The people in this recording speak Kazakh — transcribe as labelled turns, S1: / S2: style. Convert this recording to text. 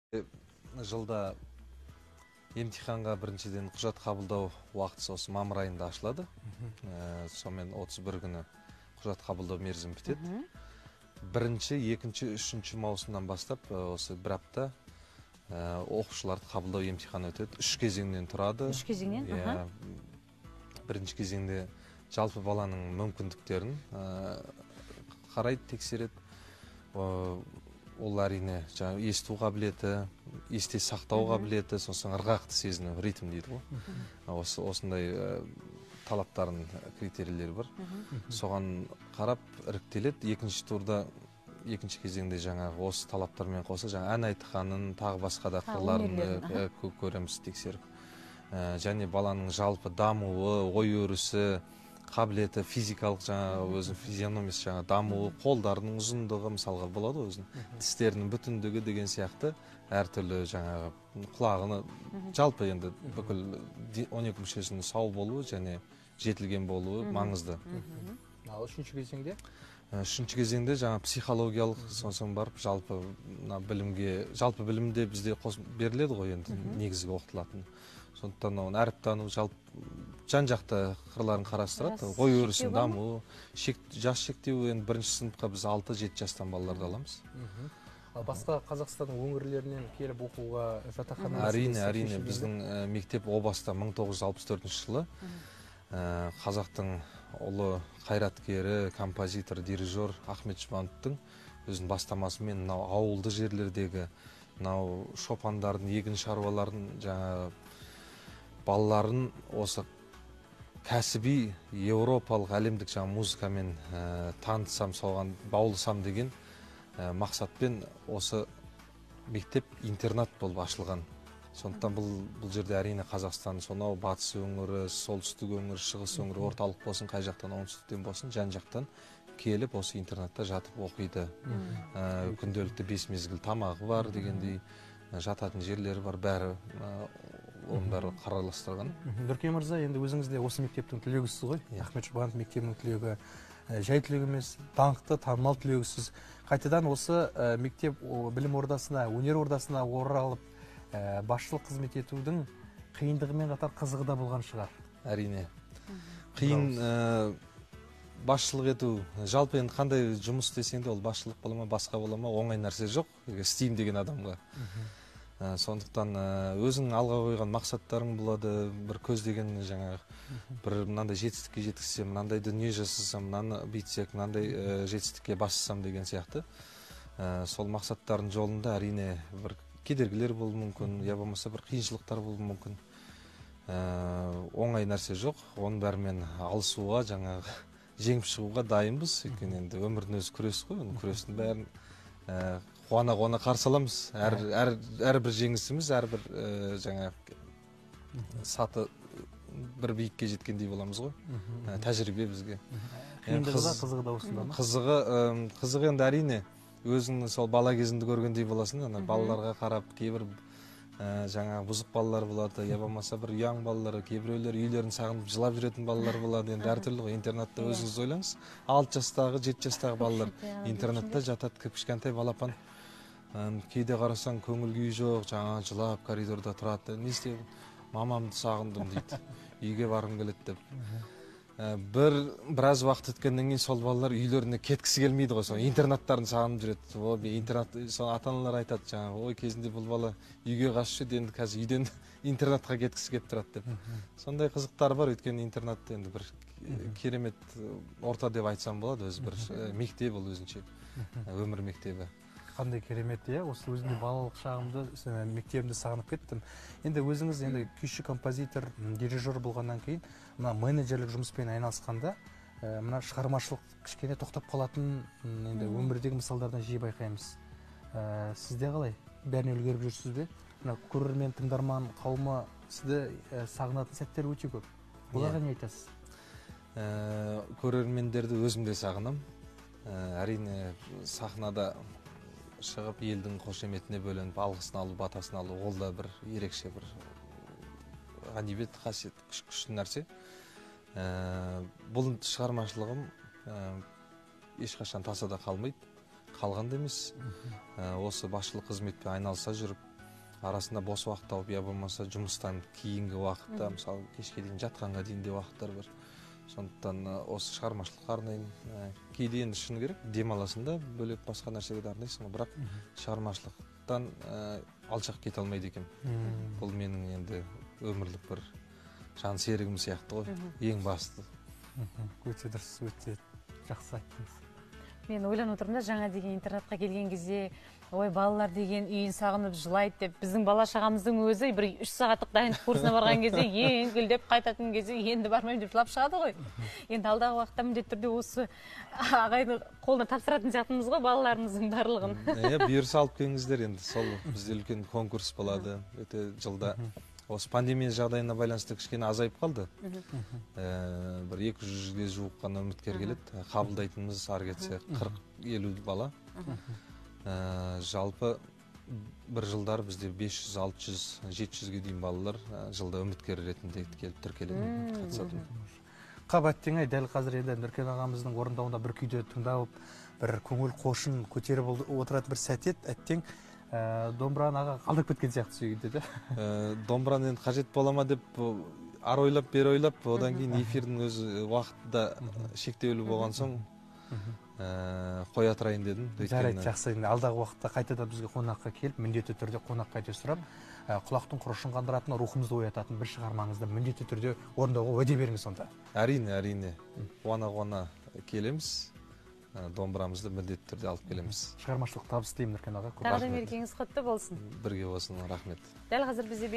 S1: Жылда емтиханға біріншіден құжат қабылдау уақытысы осы мамыр айында ашылады. Сонымен 31 күні құжат қабылдау мерзімі бітеді. Бірінші, екінші, үшінші маусымнан бастап осы бір апта оқушыларды қабылдау емтиханы өтеді. Үш кезеңнен тұрады.
S2: Үш кезеңнен?
S1: Бірінші кезеңде жалпы баланың мүмкіндіктерін қарайды, тексереді. Ол әрине есту қабілеті, есте сақтау қабілеті, сосын ырғақты сезіну, ритм дейді ғой. Осындай талаптарын, критерийлері бар. Соған қарап іріктеледі. Екінші турда, екінші кезеңде жаңағы осы талаптармен қоса ән айтқанын, тағы басқа да қырларын көреміз, тексеріп. Және баланың жалпы дамуы, ой өрісі, қабілеті, физикалық өзінің физиономиясы дамуы, қолдарының ұзындығы мысалға болады өзінің, тістерінің бүтіндігі деген сияқты әртүрлі құлағыны жалпы енді бүкіл 12 мүшесінің сау болуы және жетілген болуы маңызды.
S3: Ал үшінші кезеңде?
S1: Үшінші кезеңде психологиялық сосын барып жалпы білімде бізде беріледі ғой енді негізгі оқытылатын. Сондықтан әріп тану, жан-жақты қырларын қарастырады. Ой өрісін дамуы, жас шектеуі, бірінші сыныпқа біз 6-7 жастан балаларды аламыз.
S3: Басқа Қазақстанның өңірлерінен келіп оқуға жатақхана?
S1: Әрине, біздің мектеп о баста 1964 жылы қазақтың ұлы қайраткері, композитор, дирижер Ахмет Жұбановтың өзінің бастамасымен ауылды жерлердегі шопандардың, егін шаруалардың балаларын осы кәсіби еуропалық әлемдік музыкамен танытсам, соған баулысам деген мақсатпен осы мектеп интернат болып ашылған. Сондықтан бұл жерде әрине Қазақстан, сонау батыс өңірі, солтүстік өңірі, шығыс өңірі, орталық болсын, қай жақтан, оңтүстіктен болсын, жан-жақтан келіп осы интернатта жатып оқиды. Күнделікті 5 мезгіл тамағы бар дегендей, жататын жерлері бар, бәрі оның бәрі қараластырған.
S3: Дүркен мырза, енді өзіңіз де осы мектептің түлегісіз ғой. Ахмет Жұбанов мектебінің түлегі жай түлек емес, даңқты, танымал түлегісіз. Қайтадан осы мектеп білім ордасына, өнер ордасына оралып, басшылық қызмет етудің қиындығымен қатар қызығы да болған шығар.
S1: Әрине. Қиын басшылық ету, жалпы енді қандай жұмыс десең де ол басшылық бола ма, басқа бола ма, оңай нәрсе жоқ, істеймін деген адамға. Сондықтан өзің алға қойған мақсаттарың болады, бір көздеген бір мынандай жетістікке жеткізсем, мынандай дүние жасасам, мынаны бүйтсек, мынандай жетістікке бассам деген сияқты. Сол мақсаттардың жолында әрине бір кедергілер болуы мүмкін, я болмаса бір қиыншылықтар болуы мүмкін. Оңай нәрсе жоқ, оның бәрімен алысуға, жеңіп шығуға дайынбыз. Өйткені енді өмірдің өзі күрес қой, күрестің бәрін қуана қарсы аламыз. Әрбір жеңісіміз, әрбір саты бір биікке жеткендей боламыз ғой. Тәжірибе бізге.
S3: Қызығы да осында ма?
S1: Қызығы енді әрине өзің сол бала кезіңді көргендей боласың. Балаларға қарап, кейбір бұзық балалар болады, я болмаса бір ұяң балалар, кейбіреулер үйлерін сағынып жылап жүретін балалар болады. Енді әртүрлі ғой. Интернатта өзіңіз ойлаңыз, 6 жастағы, 7 жастағы балалар интернатта жатады, кішкентай балапан. Кейде қарасаң көңіл күйі жоқ, жылап коридорда тұрады. Не істеймін? Мамамды сағындым дейді. Үйге барғым келеді деп. Біраз уақыт өткеннен кейін сол балалар үйлеріне кеткісі келмейді ғой, сол интернаттарын сағынып жүреді. Ата-аналар айтады, ой кезінде бұл бала үйге қашып еді, енді қазір үйден интернатқа кеткісі келіп тұрады деп. Сондай қызықтар бар, өйткені интернатта енді бір керемет орта деп айтсам болады, өзі бір мектеп ол өзінше, өмір мектебі.
S3: Қандай керемет, осы өзімде балалық шағымды, мектебімді сағынып кеттім. Енді өзіңіз күйші, композитор, дирижер болғаннан кейін, менеджерлік жұмыспен айналысқанда, шығармашылық кішкене тоқтап қалатын өмірдегі мысалдардан жиі байқаймыз. Сізде қалай? Бәріне үлгеріп жүрсіз бе? Көрермен, тыңдарман қауымы сізді сағынатын сәттер өте көп. Оларға не айтасыз?
S1: Көрермендерді өзімде сағынам. Әрине сахнада шығып елдің қошеметіне бөленіп, алғысын алу, батасын алу, ол да бір ерекше бір ғанибет, қасиет, күшті нәрсе. Бұл шығармашылығым ешқашан тасада қалмайды. Қалған да емес. Осы басшылық қызметпен айналыса жүріп, арасында бос уақыт тауып, я болмаса жұмыстан кейінгі уақытта, мысалы кешке дейін жатқанға дейін де уақыттар бар. Сондықтан осы шығармашылыққа арнаймын. Кейде енді шыны керек, демаласың да бөлек басқа нәрсеге де арнайсың, бірақ шығармашылықтан алшақ кете алмайды екен. Бұл менің енді өмірлік бір жан серігім сияқты ғой, ең басты.
S3: Өте дұрыс, өте жақсы айттыңыз.
S2: Мен ойланып отырмын да, жаңа деген интернатқа келген кезде, ой, балалар деген үйін сағынып жылайды деп, біздің бала шағамыздың өзі бір 3 сағаттық дайындық курсына барған кезде еңкілдеп қайтатын кезде енді бармаймын деп жылап шығады ғой. Енді алдағы уақытта міндетті түрде осы ағайдың қолына тапсыратын сияқтымыз ғой балаларымыздың барлығын.
S1: Бұйырса алып келіңіздер, енді сол бізде үлкен конкурс болады өте жылда. Осы пандемия жағдайына байланысты кішкене азайып қалды. Бір 200-ге жуық қана үміткер келеді. Қабылдайтынымыз ары кетсе 40-50 бала. Жалпы бір жылдар бізде 500, 600, 700-ге дейін балалар жылда үміткер ретінде келіп тіркеледі, қатысатын.
S3: Қабаттен дәл қазір енді Нұркен ағамыздың орындауында бір күйді тыңдап, бір көңіл қошын көтеріп отыратын бір сәт еді, әттең домбыраны аға қалдырып кеткен сияқты сөйді де.
S1: Домбыраны енді қажет бола ма деп ар ойлап, бер ойлап, одан кейін эфирдің өз уақытта шектеулі болған соң қоя тұрайын дедім.
S3: Жарайды, жақсы. Алдағы уақытта қайтадан бізге қонаққа келіп, міндетті түрде қонаққа қайта сұрап, құлақтың құрышын қандыратын, рухымызды оятатын бір шығармаңызды міндетті түрде орындауға уәде беріңіз сонда.
S1: Әрине. Қуана келеміз. Домбырамызды міндетті түрде алып келеміз.
S3: Шығармашылық табыс тілеймін Нұркен аға.
S2: Тағы да мерекеңіз құтты болсын.
S1: Бірге болсын, рахмет.
S2: Дәл қазір бізде